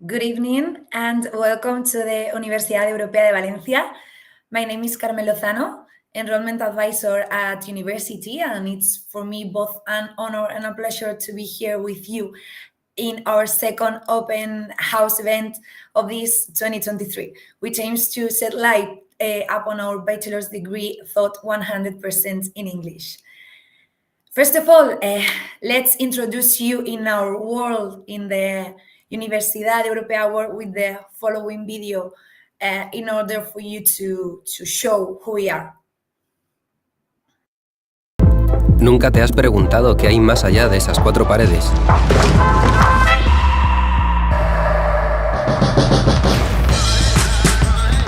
Good evening and welcome to the Universidad Europea de Valencia. My name is Carmen Lozano, Enrollment Advisor at university, and it's for me both an honor and a pleasure to be here with you in our second open house event of this 2023, which aims to shed light upon our bachelor's degree taught 100% in English. First of all, let's introduce you in our world, in the Universidad Europea world, with the following video in order for you to show who we are. ¿Nunca te has preguntado qué hay más allá de esas cuatro paredes?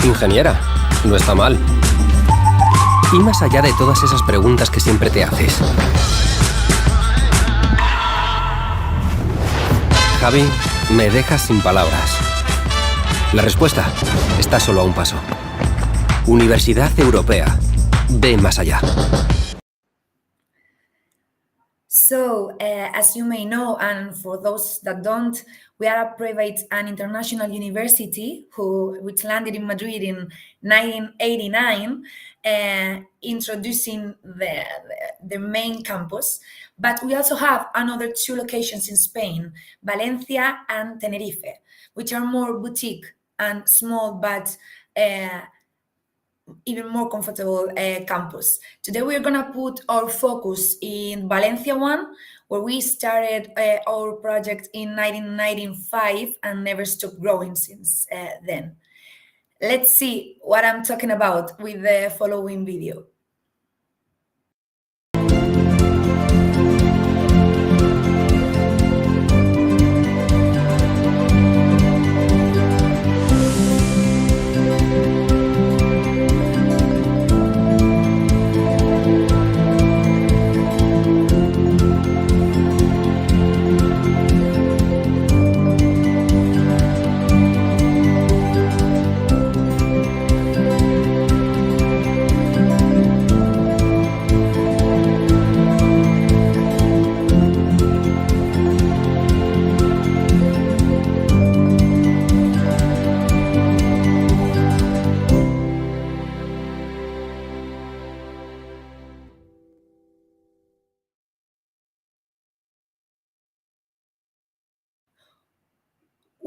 Ingeniera, no está mal. Y más allá de todas esas preguntas que siempre te haces. Javi, me dejas sin palabras. La respuesta está solo a un paso. Universidad Europea. Ve más allá. So, as you may know, and for those that don't, we are a private and international university which landed in Madrid in 1989, introducing the main campus. But we also have another two locations in Spain, Valencia and Tenerife, which are more boutique and small, but even more comfortable campus. Today we're gonna put our focus in Valencia one, where we started our project in 1995 and never stopped growing since then. Let's see what I'm talking about with the following video.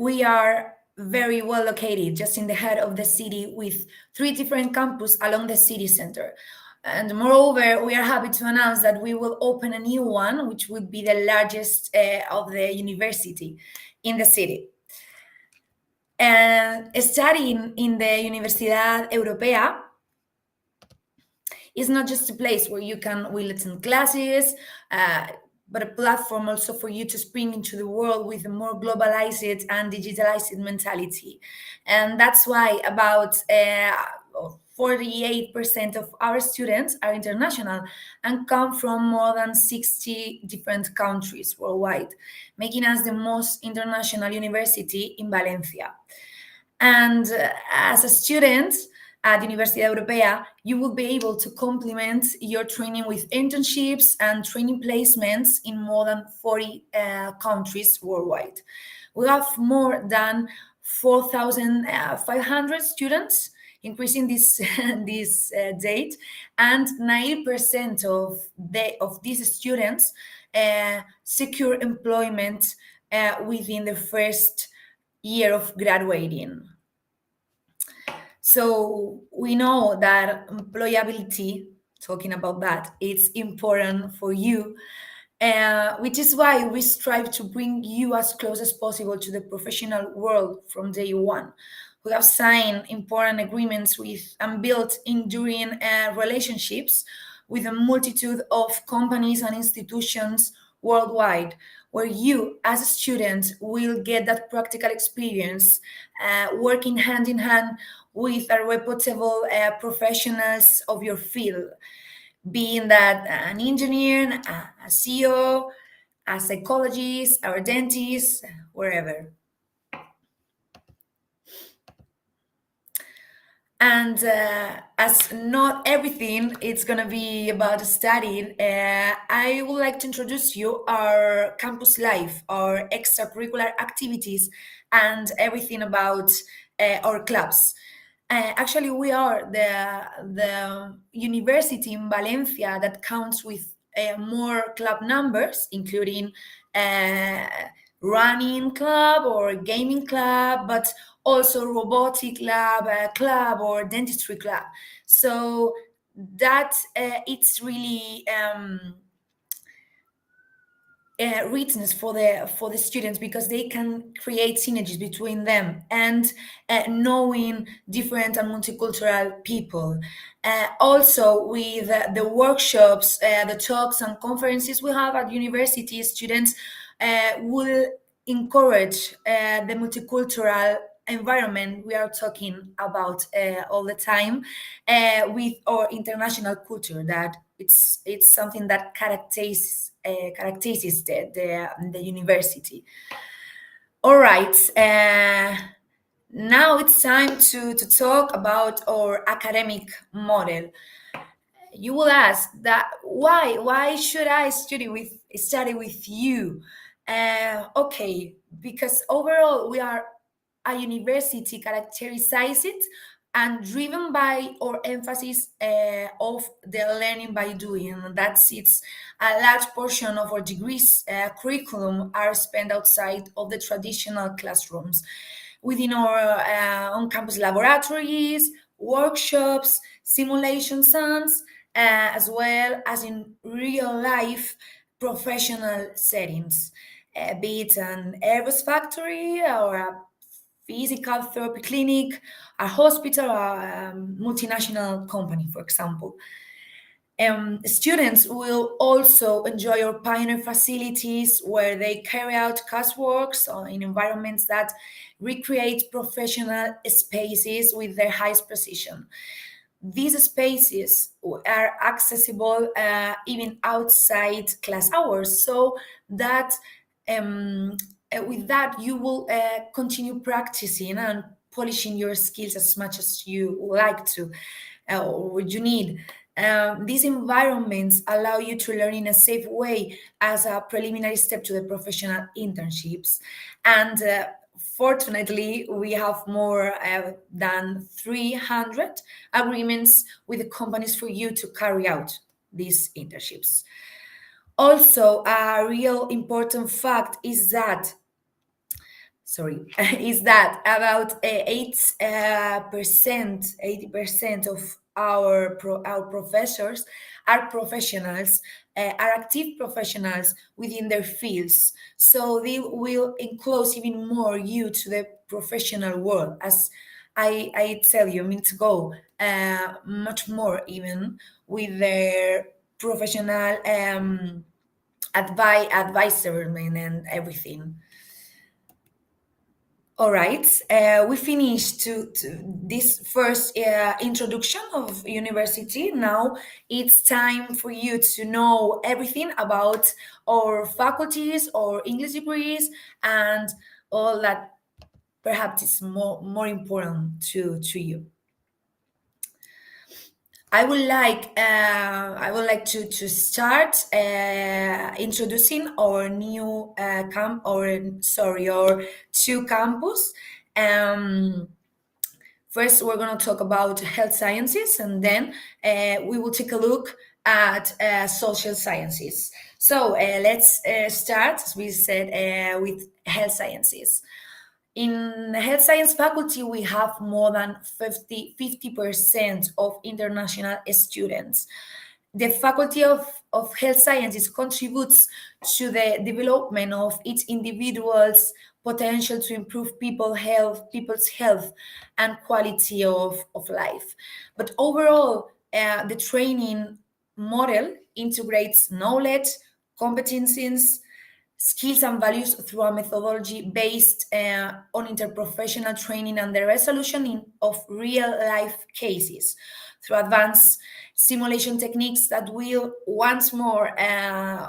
We are very well located, just in the heart of the city, with 3 different campuses along the city center. And moreover, we are happy to announce that we will open a new one, which would be the largest of the university in the city. And studying in the Universidad Europea is not just a place where we attend classes, but a platform also for you to spring into the world with a more globalized and digitalized mentality. And that's why about 48% of our students are international and come from more than 60 different countries worldwide, making us the most international university in Valencia. And as a student at Universidad Europea, you will be able to complement your training with internships and training placements in more than 40 countries worldwide. We have more than 4,500 students, increasing this date, and 90% of these students secure employment within the first year of graduating. So we know that employability, talking about that, it's important for you, which is why we strive to bring you as close as possible to the professional world from day one. We have signed important agreements with and built enduring relationships with a multitude of companies and institutions worldwide, where you as a student will get that practical experience working hand in hand with a reputable professionals of your field, being that an engineer, a CEO, a psychologist, or a dentist, wherever. And as not everything it's gonna be about studying, I would like to introduce you our campus life, our extracurricular activities, and everything about our clubs. Actually, we are the university in Valencia that counts with more club numbers, including uh, running club or gaming club, but also robotic club or dentistry club. So that it's really richness for the students, because they can create synergies between them, and knowing different and multicultural people. Also, with the workshops, the talks and conferences we have at university, students will encourage the multicultural environment we are talking about all the time, with our international culture, that it's something that characterizes the university. All right, now it's time to talk about our academic model. You will ask that why should I study with you? Okay, because overall we are a university characterized and driven by our emphasis of the learning by doing. That's it's a large portion of our degrees curriculum are spent outside of the traditional classrooms, within our on-campus laboratories, workshops, simulation sons, as well as in real life professional settings, be it an Airbus factory or a physical therapy clinic, a hospital, or a multinational company, for example. Students will also enjoy our pioneer facilities, where they carry out classworks in environments that recreate professional spaces with their highest precision. These spaces are accessible even outside class hours, so that with that you will continue practicing and polishing your skills as much as you like to, or what you need. These environments allow you to learn in a safe way as a preliminary step to the professional internships. And fortunately, we have more than 300 agreements with the companies for you to carry out these internships. Also, a real important fact is that sorry, is that about 80% of our professors are professionals, are active professionals within their fields. So they will enclose even more you to the professional world, as I tell you, minutes ago, much more even with their professional advisorment and everything. All right, we finished to this first introduction of university. Now it's time for you to know everything about our faculties, our English degrees, and all that perhaps is more important to you. I would like to start introducing our new our two campus. Um, First, we're going to talk about health sciences, and then we will take a look at social sciences. So let's start, as we said, with health sciences. In the health science faculty, we have more than 50% of international students. The Faculty of Health Sciences contributes to the development of each individual's potential to improve people's health and quality of life. But overall, the training model integrates knowledge, competencies, skills and values through a methodology based on interprofessional training and the resolution of real life cases through advanced simulation techniques that will once more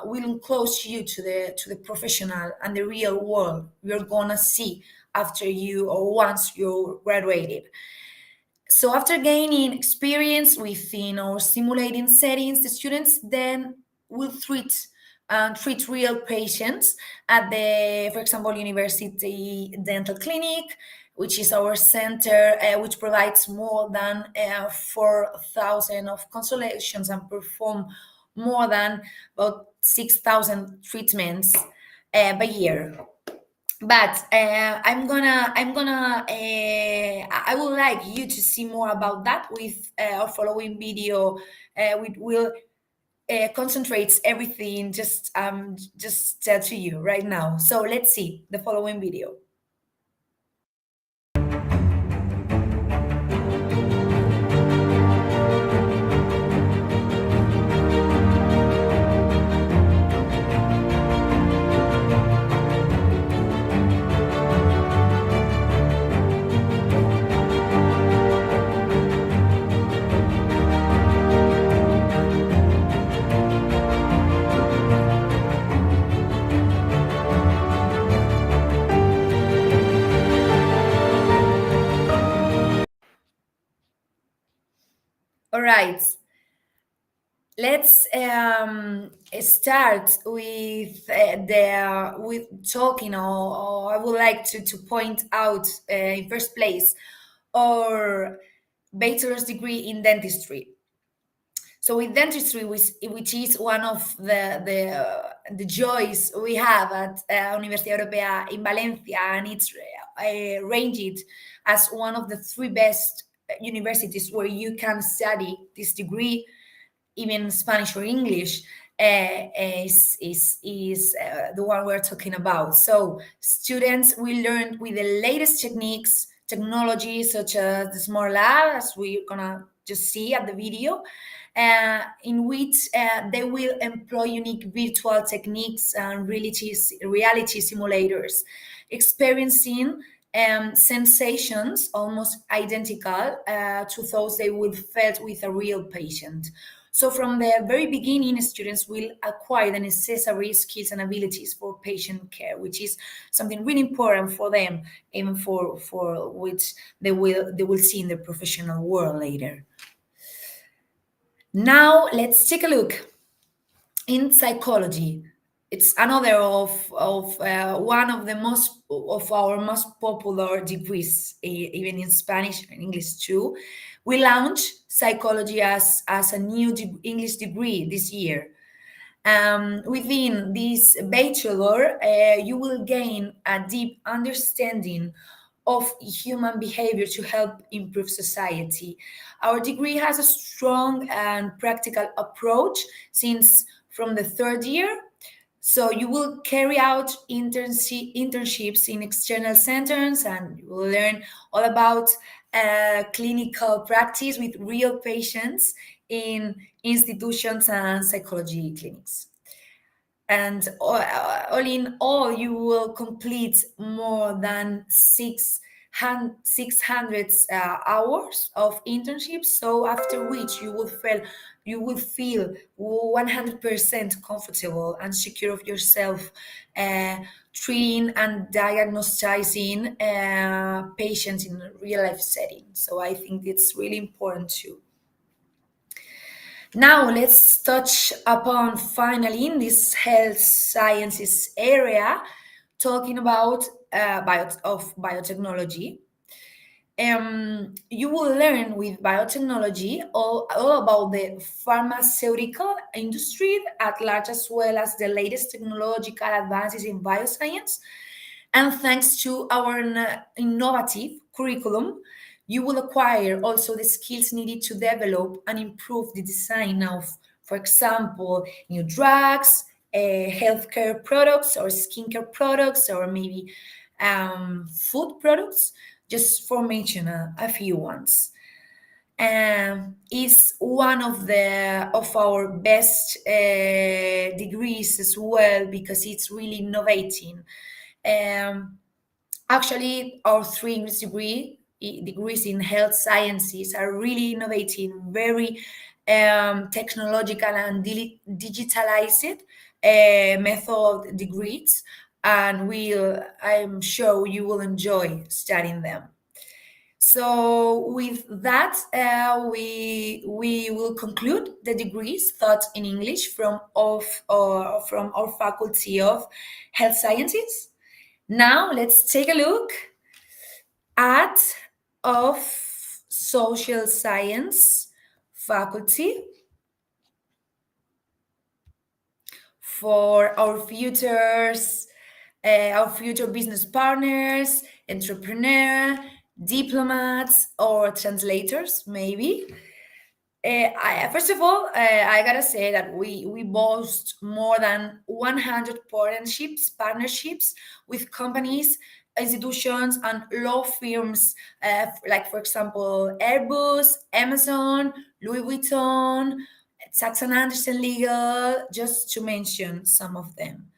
will enclose you to the professional and the real world you're gonna see after you or once you're graduated. So after gaining experience within our simulating settings, the students then will treat real patients at the, for example, University Dental Clinic, which is our center, which provides more than 4,000 of consultations and perform more than about 6,000 treatments by year. But I would like you to see more about that with our following video. We will concentrates everything just tell to you right now. So let's see the following video. All right. Let's start with talking, or I would like to point out in first place our bachelor's degree in dentistry. So with dentistry, which is one of the joys we have at Universidad Europea in Valencia, and it's ranked as one of the three best universities where you can study this degree, even Spanish or English, is the one we're talking about. So students will learn with the latest technology, such as the smart lab, as we're gonna just see at the video, in which they will employ unique virtual techniques and reality simulators, experiencing sensations almost identical to those they would felt with a real patient. So from the very beginning, students will acquire the necessary skills and abilities for patient care, which is something really important for them, even for which they will see in the professional world later. Now let's take a look in psychology. It's another of one of the most of our most popular degrees, even in Spanish and English too. We launched psychology as a new English degree this year. Within this bachelor, you will gain a deep understanding of human behavior to help improve society. Our degree has a strong and practical approach since from the third year. So you will carry out internships in external centers, and you will learn all about clinical practice with real patients in institutions and psychology clinics. And all in all, you will complete more than 600 hours of internships. So after which you will feel 100% comfortable and secure of yourself, treating and diagnosing patients in a real life setting. So I think it's really important too. Now let's touch upon finally in this health sciences area, talking about biotechnology. You will learn with biotechnology all about the pharmaceutical industry at large, as well as the latest technological advances in bioscience. And thanks to our innovative curriculum, you will acquire also the skills needed to develop and improve the design of, for example, new drugs, healthcare products, or skincare products, or maybe food products, just for mention a few ones. Is one of our best degrees as well, because it's really innovating. Actually, our three English degrees in health sciences are really innovating, very technological and digitalized method degrees, and I'm sure you will enjoy studying them. So with that, we will conclude the degrees taught in English from our Faculty of Health Sciences. Now let's take a look at of Social Science Faculty for our future business partners, entrepreneur, diplomats, or translators, maybe. First of all, I gotta say that we boast more than 100 partnerships with companies, institutions, and law firms, like, for example, Airbus, Amazon, Louis Vuitton, Saxon Anderson Legal, just to mention some of them.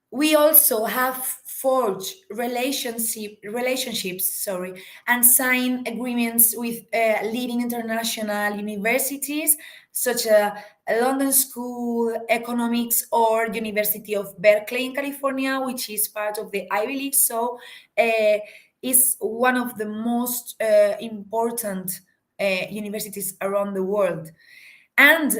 We also have forged relationships, and signed agreements with leading international universities such as London School Economics or University of Berkeley in California, which is part of the Ivy League. So is one of the most important universities around the world. And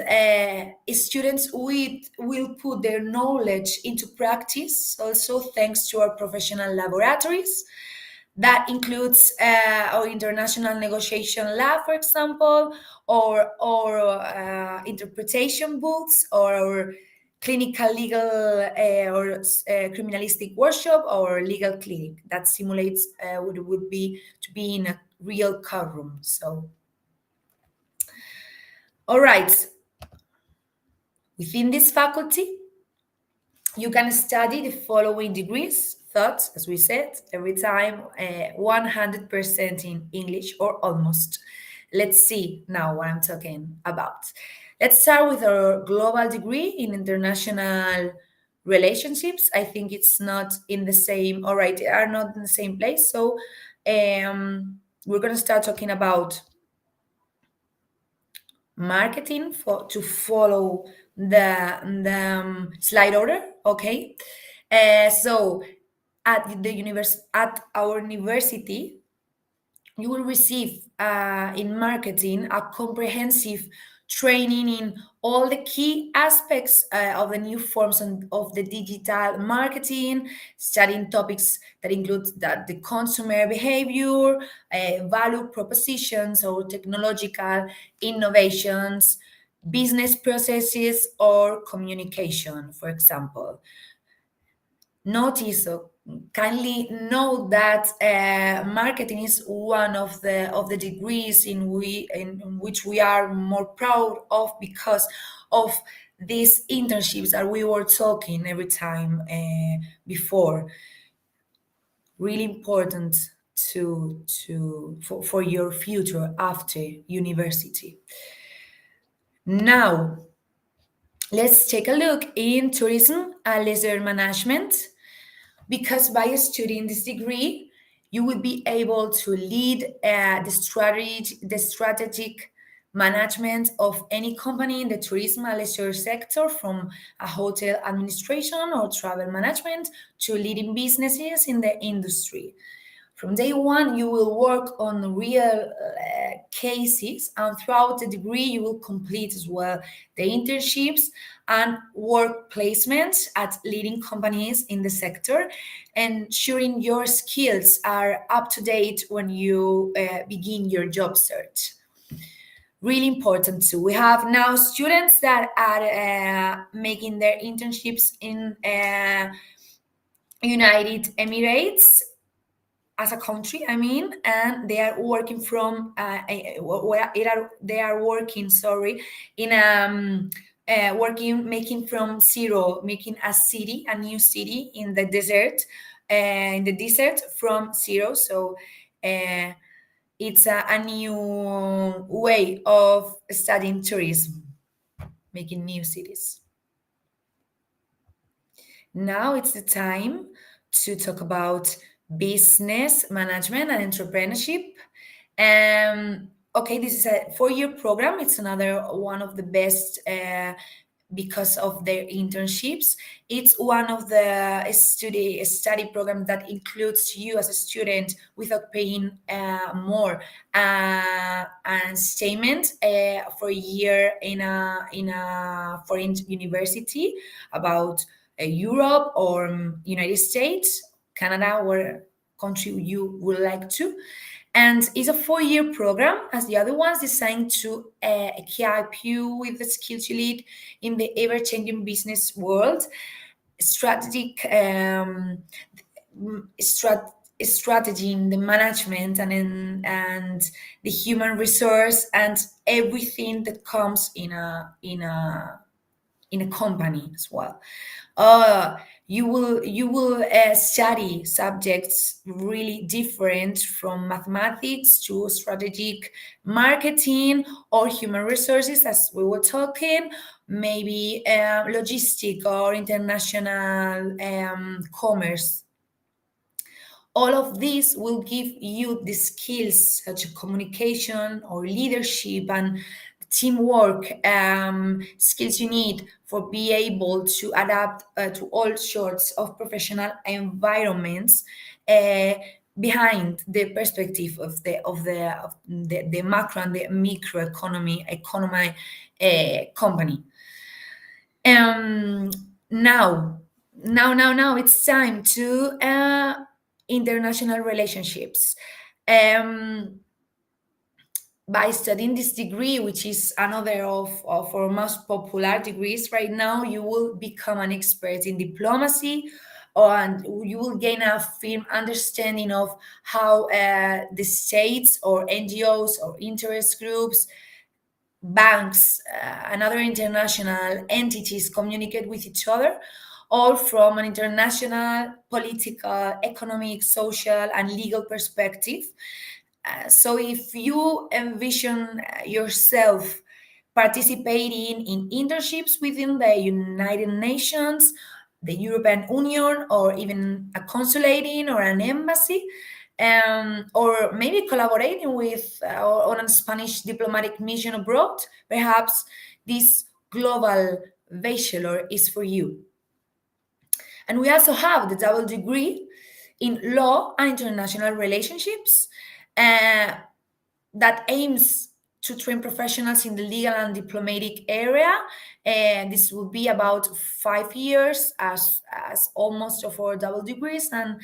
students will put their knowledge into practice also thanks to our professional laboratories. That includes our international negotiation lab, for example, or interpretation booths, or our clinical legal or criminalistic workshop, or legal clinic that simulates what it would be to be in a real courtroom. So, all right. Within this faculty, you can study the following degrees taught, as we said, every time 100% in English, or almost. Let's see now what I'm talking about. Let's start with our global degree in international relationships. I think it's not in the same, all right, they are not in the same place. So we're going to start talking about marketing to follow the slide order. Okay, so at our university, you will receive in marketing a comprehensive training in all the key aspects of the new forms of the digital marketing, studying topics that include the consumer behavior, value propositions, or technological innovations, business processes, or communication, for example. Notice, kindly note that marketing is one of the degrees in which we are more proud of, because of these internships that we were talking every time before. Really important for your future after university. Now, let's take a look in tourism and leisure management, because by studying this degree, you will be able to lead the strategic management of any company in the tourism and leisure sector, from a hotel administration or travel management to leading businesses in the industry. From day one, you will work on real cases, and throughout the degree, you will complete as well the internships and work placements at leading companies in the sector, ensuring your skills are up to date when you begin your job search. Really important too. We have now students that are making their internships in United Emirates as a country, I mean, and they are working from they are working, in making from zero, making a new city in the desert from zero. So it's a new way of studying tourism, making new cities. Now it's the time to talk about business management and entrepreneurship. Okay, this is a 4-year program. It's another one of the best because of their internships. It's one of the study programs that includes you as a student without paying more and statement for a year in a foreign university about Europe or United States, Canada, or country you would like to. And it's a 4-year program, as the other ones, designed to equip you with the skills you need in the ever-changing business world, strategic strategy in the management and the human resource and everything that comes in a company as well. Uh, you will study subjects really different, from mathematics to strategic marketing or human resources, as we were talking, maybe logistic or international commerce. All of this will give you the skills such as communication or leadership and teamwork skills you need for be able to adapt to all sorts of professional environments uh, behind the perspective of the macro and the microeconomy company. um, now, now, it's time to international relationships. Um, by studying this degree, which is another of our most popular degrees right now, you will become an expert in diplomacy, and you will gain a firm understanding of how the states or NGOs or interest groups, banks, and other international entities communicate with each other, all from an international, political, economic, social, and legal perspective. So if you envision yourself participating in internships within the United Nations, the European Union, or even a consulating or an embassy, or maybe collaborating with on a Spanish diplomatic mission abroad, perhaps this global bachelor is for you. And we also have the double degree in law and international relationships uh, that aims to train professionals in the legal and diplomatic area. And this will be about 5 years, as almost of our double degrees. And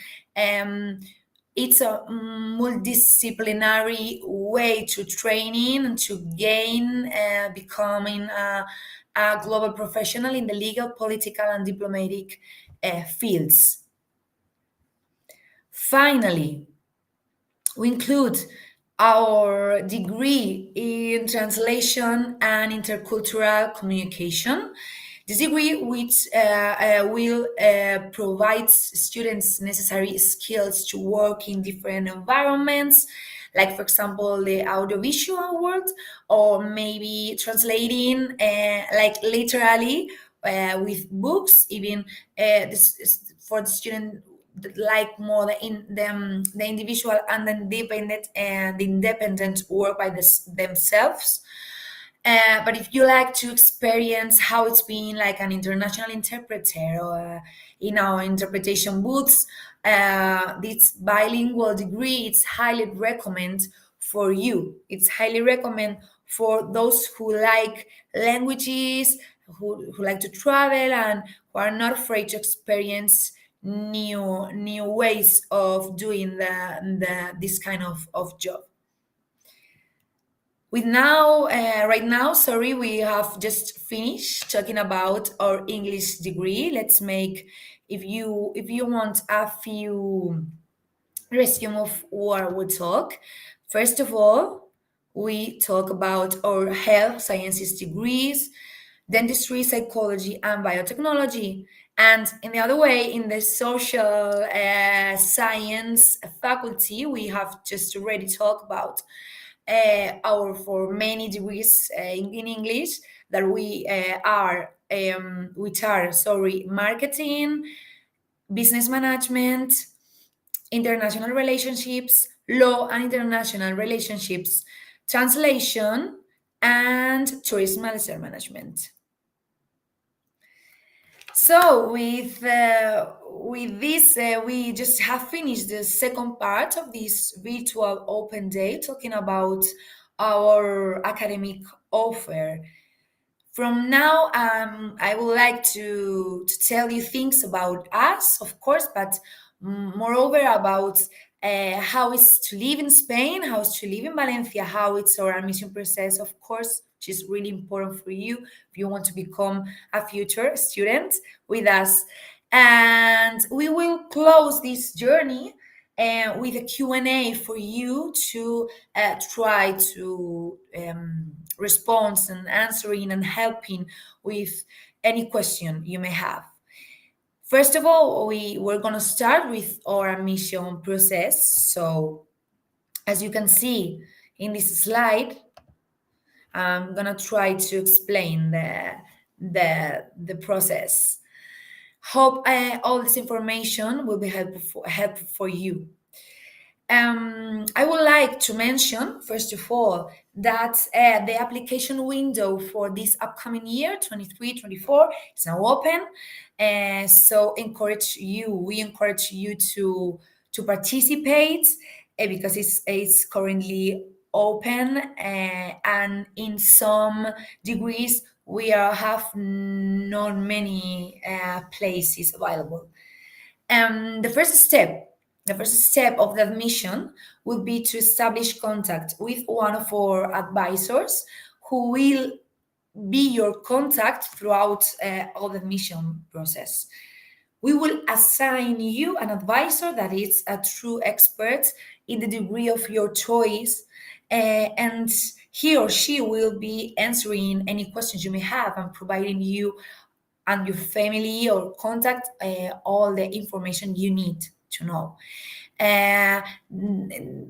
it's a multidisciplinary way to training and to gain becoming a global professional in the legal, political, and diplomatic fields. Finally, we include our degree in translation and intercultural communication. This degree, which will provide students necessary skills to work in different environments, like, for example, the audiovisual world, or maybe translating, like literally, with books, even for the student like more the individual and the independent work by themselves. But if you like to experience how it's been like an international interpreter or in our interpretation booths, this bilingual degree, it's highly recommend for you. It's highly recommend for those who like languages, who like to travel, and who are not afraid to experience new ways of doing this kind of job. Right now, sorry, we have just finished talking about our English degree. Let's make, if you want a few resume of what we talk. First of all, we talk about our health sciences degrees, dentistry, psychology, and biotechnology. And in the other way, in the social science faculty, we have just already talked about our for many degrees in English that we are, which are, sorry, marketing, business management, international relationships, law and international relationships, translation, and tourism and leisure management. So with this, we just have finished the second part of this virtual open day, talking about our academic offer. From now, I would like to tell you things about us, of course, but moreover about how it's to live in Spain, how it's to live in Valencia, how it's our admission process, of course, which is really important for you if you want to become a future student with us. And we will close this journey with a Q&A for you to try to respond and answering and helping with any question you may have. First of all, we're going to start with our admission process. So as you can see in this slide, I'm going to try to explain the process. Hope all this information will be helpful for you. I would like to mention, first of all, that the application window for this upcoming year, 23-24, is now open. So we encourage you to participate because it's currently open, and in some degrees we have not many places available. The first step of the admission will be to establish contact with one of our advisors who will be your contact throughout all the admission process. We will assign you an advisor that is a true expert in the degree of your choice, and he or she will be answering any questions you may have and providing you and your family or contact all the information you need to know. Uh,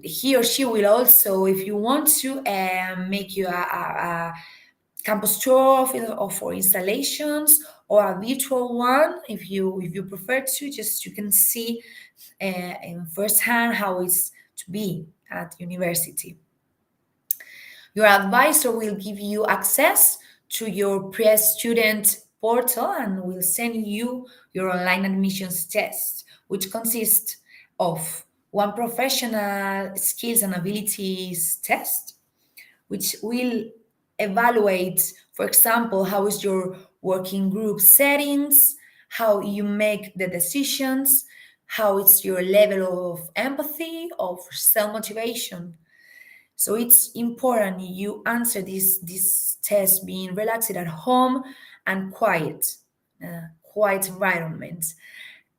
he or she will also, if you want to, make you a campus tour of for installations, or a virtual one if you prefer to. Just you can see in firsthand how it's to be at university. Your advisor will give you access to your pre-student portal and will send you your online admissions test, which consists of one professional skills and abilities test, which will evaluate, for example, how is your working group settings, how you make the decisions, how it's your level of empathy, of self-motivation. So it's important you answer this test being relaxed at home and quiet environment.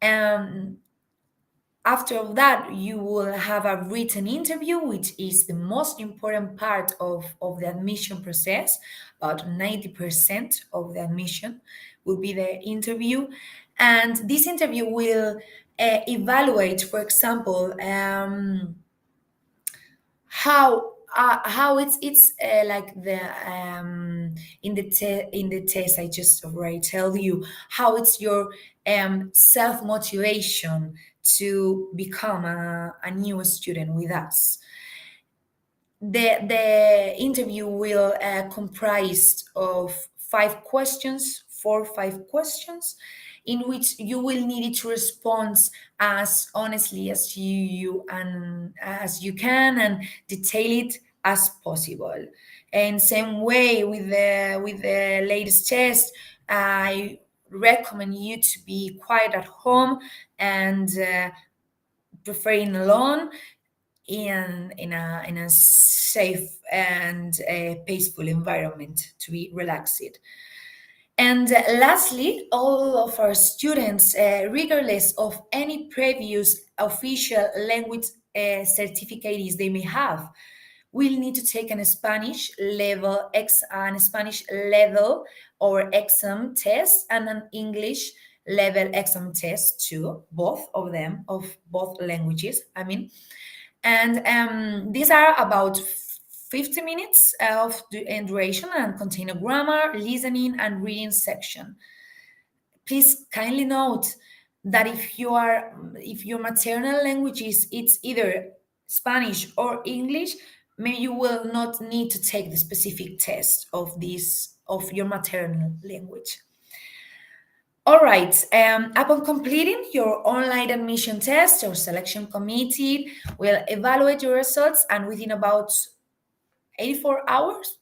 Um, After that, you will have a written interview, which is the most important part of the admission process. About 90% of the admission will be the interview. And this interview will evaluate, for example, how it's like the in the test I just already tell you how it's your self motivation to become a new student with us. The interview will comprise of 5 questions, 4 or 5 questions, in which you will need to respond as honestly as you and as you can and detail it as possible. And same way with the latest test, I recommend you to be quiet at home and preferring alone in a safe and peaceful environment to be relaxed. And lastly, all of our students, regardless of any previous official language certificates they may have, will need to take an Spanish level or exam test and an English level exam test too, both of them, of both languages, I mean. And these are about 50 minutes of in duration and contain a grammar, listening, and reading section. Please kindly note that if your maternal language is it's either Spanish or English, maybe you will not need to take the specific test of your maternal language. All right. Upon completing your online admission test, your selection committee will evaluate your results and within about 84 hours,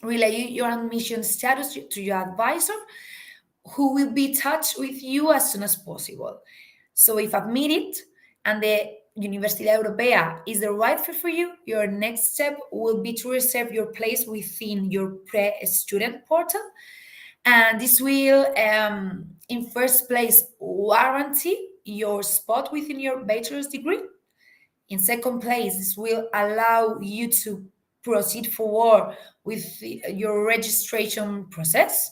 relay your admission status to your advisor, who will be in touch with you as soon as possible. So, if admitted and the Universidad Europea is the right fit for you, your next step will be to reserve your place within your pre-student portal, and this will, in first place, warranty your spot within your bachelor's degree. In second place, this will allow you to proceed forward with your registration process,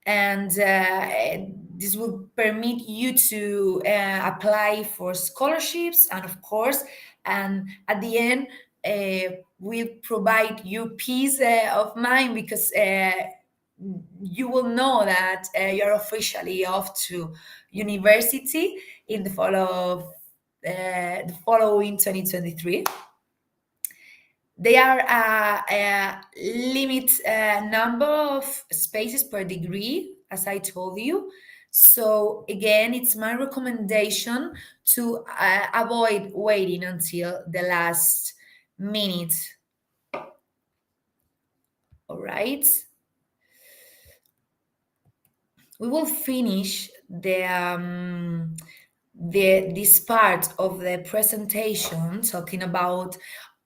and this will permit you to apply for scholarships, and of course, and at the end, will provide you peace of mind, because you will know that you're officially off to university in the fall of the following 2023. There are a limit number of spaces per degree, as I told you. So again, it's my recommendation to avoid waiting until the last minute. All right. We will finish the this part of the presentation talking about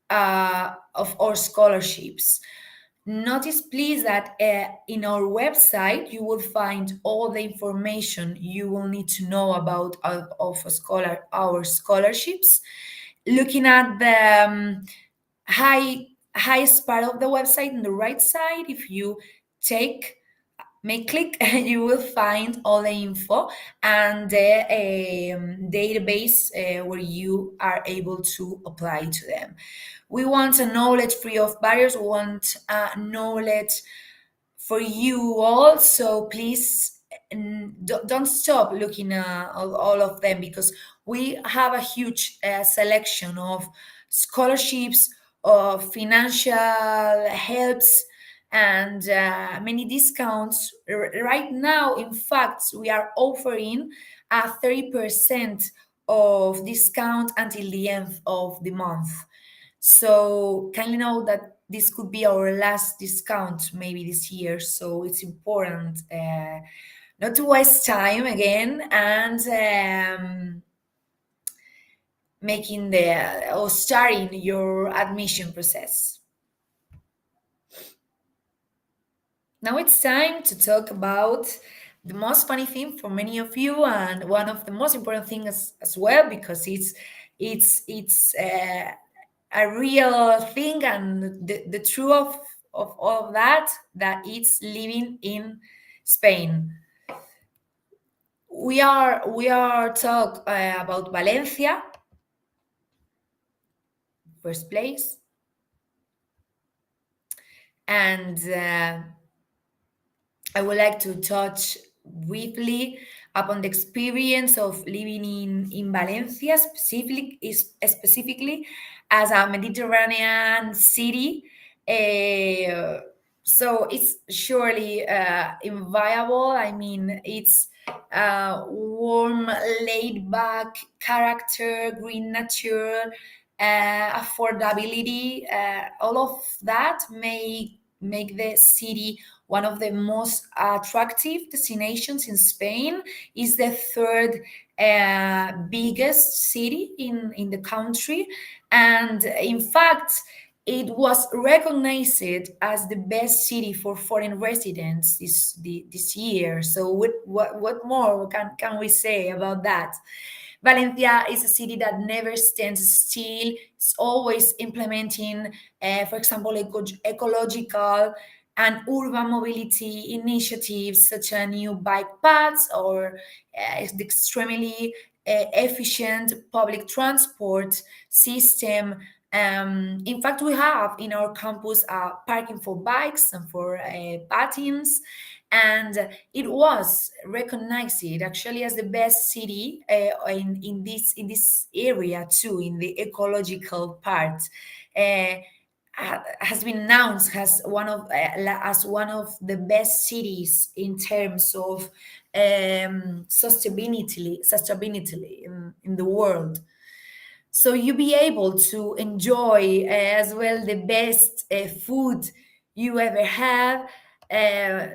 of our scholarships. Notice, please, that in our website you will find all the information you will need to know about our scholarships. Looking at the highest part of the website on the right side, if you take make click, you will find all the info and the database where you are able to apply to them. We want a knowledge free of barriers. We want knowledge for you all. So please, don't stop looking at all of them, because we have a huge selection of scholarships, of financial helps, and many discounts. Right now, in fact, we are offering a 30% of discount until the end of the month. So kindly know that this could be our last discount maybe this year. So it's important not to waste time again, and making the or starting your admission process. Now it's time to talk about the most funny thing for many of you, and one of the most important things as well, because it's a real thing, and the truth of all of that it's living in Spain. We are talk about Valencia, first place, and I would like to touch briefly upon the experience of living in Valencia, specifically as a Mediterranean city. Uh, so it's surely inviolable. I mean, it's warm, laid back character, green nature, affordability. All of that make the city one of the most attractive destinations in Spain. Is the third biggest city in the country, and in fact, it was recognized as the best city for foreign residents this year. So what more can we say about that? Valencia is a city that never stands still. It's always implementing, for example, ecological and urban mobility initiatives, such as new bike paths or the extremely efficient public transport system. In fact, we have in our campus parking for bikes and for patins, and it was recognized actually as the best city in this area too, in the ecological part. Has been announced as one of the best cities in terms of sustainability in the world. So you be able to enjoy as well the best food you ever have.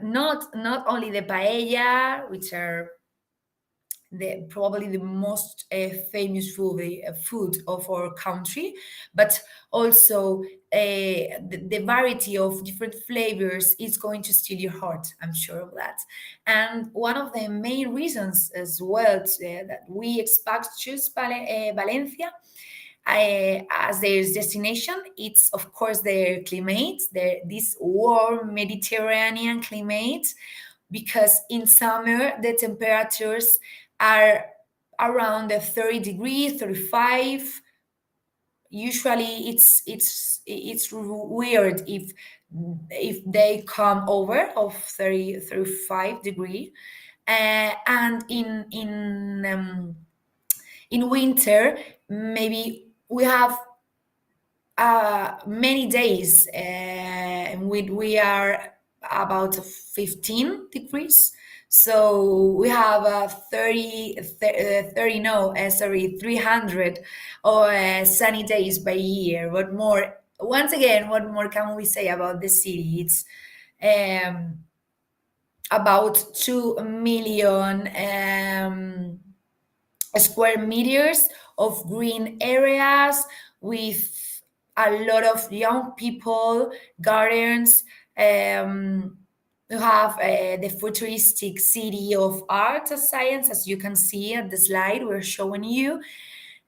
Not only the paella, which are probably the most famous food of our country, but also the variety of different flavors is going to steal your heart. I'm sure of that. And one of the main reasons as well that we expect to choose Valencia as their destination, it's of course their climate, this warm Mediterranean climate, because in summer the temperatures are around the 30 degrees, 35. Usually it's weird if they come over of 30, 35 degree. And in winter maybe we have many days we are about 15 degrees. So we have 30 no sorry 300 or sunny days by year. What more, once again, what more can we say about the city? It's um, about 2 million square meters of green areas with a lot of young people, gardens. You have the futuristic city of art and science, as you can see at the slide we're showing you.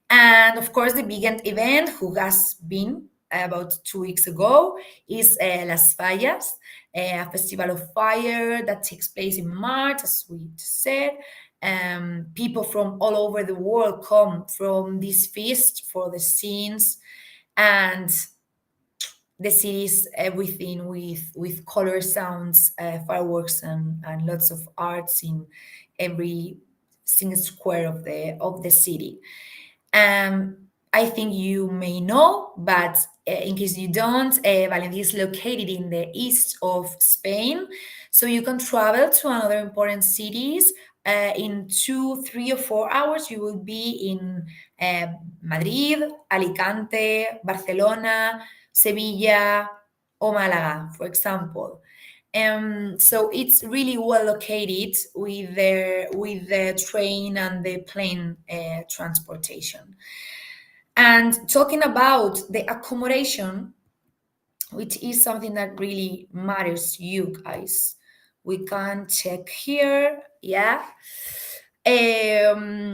And of course, the biggest event who has been about 2 weeks ago is Las Fallas, a festival of fire that takes place in March, as we just said. People from all over the world come from this feast for the scenes, and the city is everything with color, sounds, fireworks, and lots of arts in every single square of the city. Um, I think you may know, but in case you don't, Valencia is located in the east of Spain. So you can travel to another important cities. In 2, 3, or 4 hours, you will be in Madrid, Alicante, Barcelona, Sevilla, or Malaga, for example. So it's really well located with the train and the plane transportation. And talking about the accommodation, which is something that really matters to you guys, we can check here, yeah,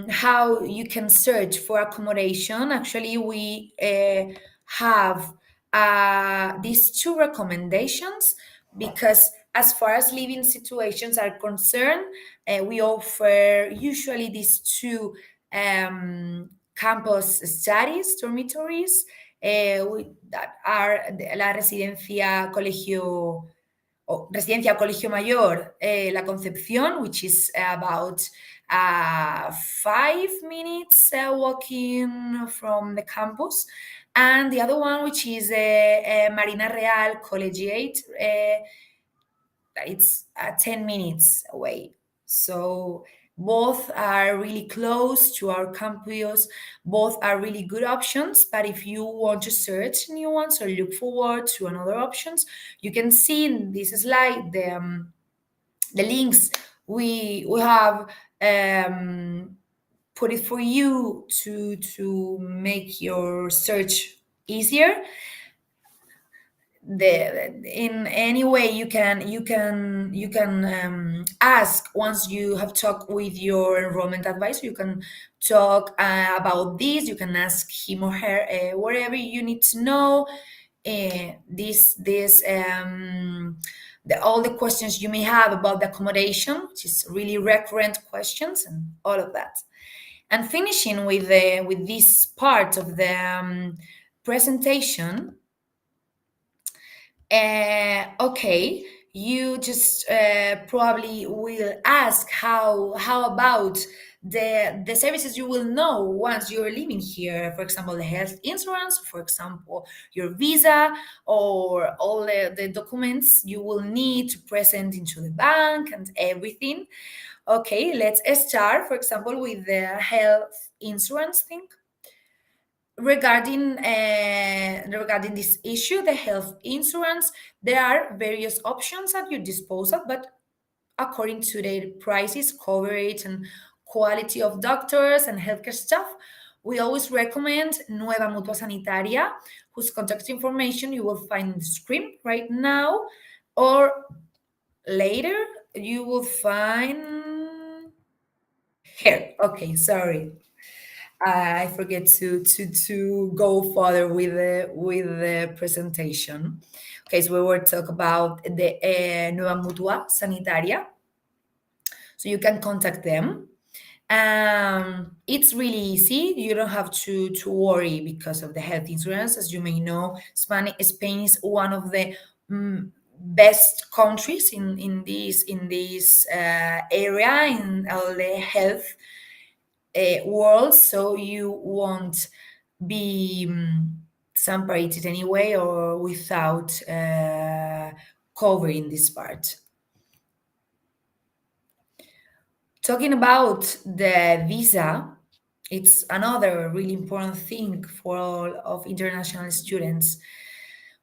how you can search for accommodation. Actually, we have these two recommendations because, as far as living situations are concerned, we offer usually these two campus studies dormitories that are la residencia colegio Residencia Colegio Mayor La Concepción, which is about 5 minutes walking from the campus, and the other one, which is Marina Real Collegiate, it's 10 minutes away. So both are really close to our campus. Both are really good options. But if you want to search new ones or look forward to another options, you can see in this slide the links we have put it for you to make your search easier. In any way you can ask. Once you have talked with your enrollment advisor, you can talk about this. You can ask him or her whatever you need to know. All the questions you may have about the accommodation, which is really recurrent questions, and all of that. And finishing with this part of the presentation. Okay, you just probably will ask how about the services you will know once you're living here. For example, the health insurance, for example, your visa, or all the documents you will need to present into the bank and everything. Okay, let's start, for example, with the health insurance thing. Regarding this issue, the health insurance, there are various options at your disposal, but according to their prices, coverage, and quality of doctors and healthcare staff, we always recommend Nueva Mutua Sanitaria, whose contact information you will find on the screen right now, or later you will find here. Okay, sorry. I forget to go further with the presentation. Okay, so we were talking about the Nueva Mutua Sanitaria, so you can contact them. It's really easy. You don't have to worry because of the health insurance. As you may know, Spain is one of the best countries in this area in all the health world. So you won't be separated anyway or without covering this part. Talking about the visa, it's another really important thing for all of international students.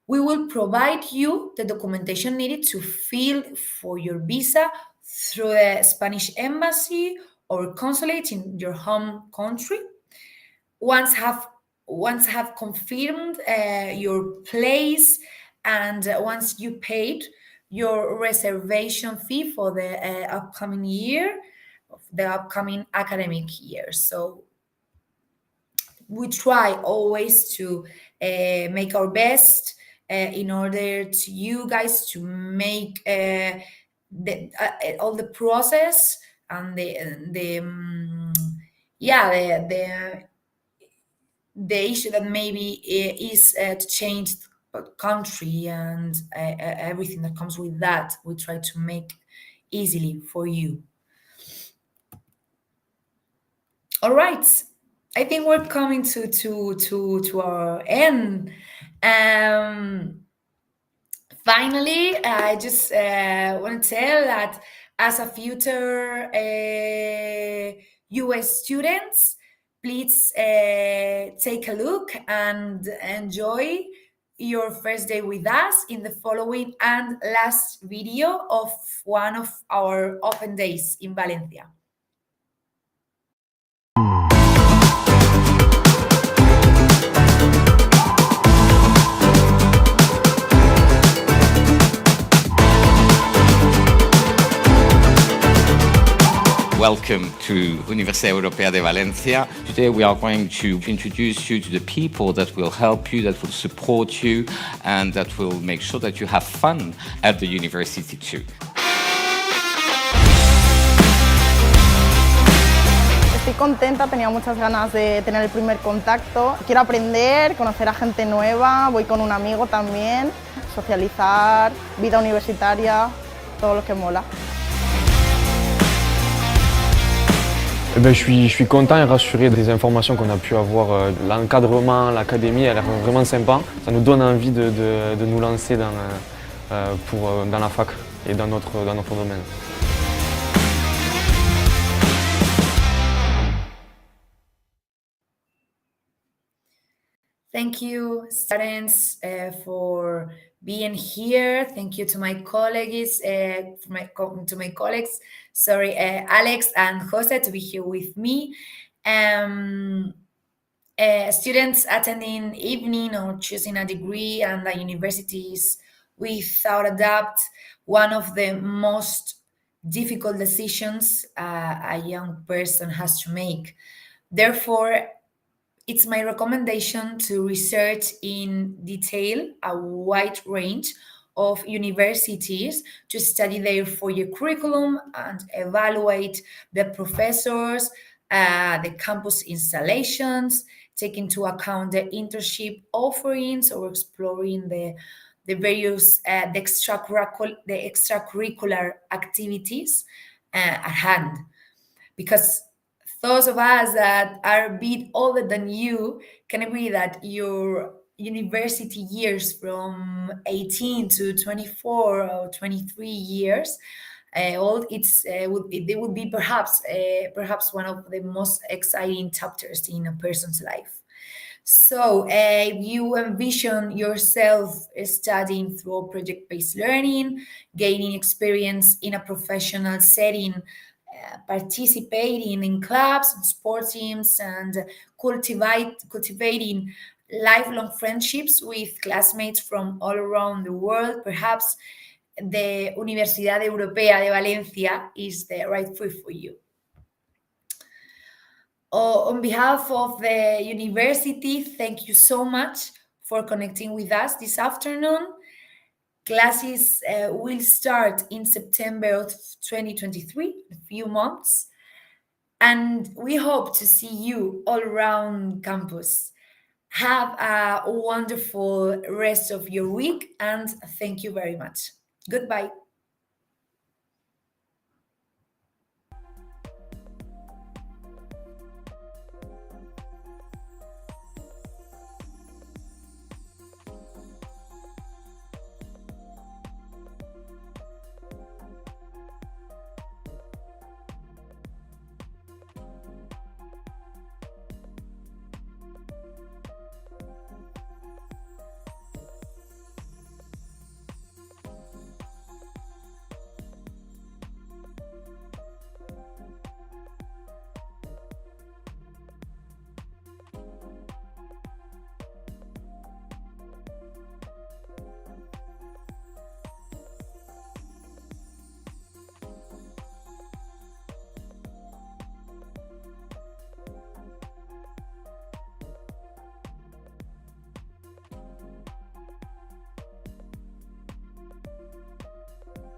We will provide you the documentation needed to fill for your visa through the Spanish embassy or consulate in your home country. Once have confirmed your place, and once you paid your reservation fee for the upcoming year, the upcoming academic year. So we try always to make our best in order to you guys to make all the process and the issue that maybe is to change country and everything that comes with that. We try to make easily for you. All right, I think we're coming to our end. Finally, I just want to tell that as a future US students, please take a look and enjoy your first day with us in the following and last video of one of our open days in Valencia. Welcome to Universidad Europea de Valencia. Today we are going to introduce you to the people that will help you, that will support you, and that will make sure that you have fun at the university too. Estoy contenta, tenía muchas ganas de tener el primer contacto. Quiero aprender, conocer a gente nueva, voy con un amigo también, socializar, vida universitaria, todo lo que mola. Je suis content et rassuré des informations qu'on a pu avoir. L'encadrement, l'académie, elle a l'air vraiment sympa. Ça nous donne envie de nous lancer dans la fac et dans notre domaine. Thank you, students, for being here. Thank you to my colleagues, Alex and Jose, to be here with me. Students attending evening or choosing a degree and the universities, without a doubt, one of the most difficult decisions a young person has to make. Therefore, it's my recommendation to research in detail a wide range of universities to study their four-year curriculum and evaluate the professors, the campus installations, take into account the internship offerings, or exploring the various the extracurricular activities at hand. Because Those of us that are a bit older than you can agree that your university years from 18 to 24 or 23 years old, they would be perhaps one of the most exciting chapters in a person's life. So, if you envision yourself studying through project-based learning, gaining experience in a professional setting, participating in clubs and sports teams, and cultivating lifelong friendships with classmates from all around the world, perhaps the Universidad Europea de Valencia is the right fit for you. On behalf of the university, thank you so much for connecting with us this afternoon. Classes will start in September of 2023, a few months, and we hope to see you all around campus. Have a wonderful rest of your week, and thank you very much. Goodbye.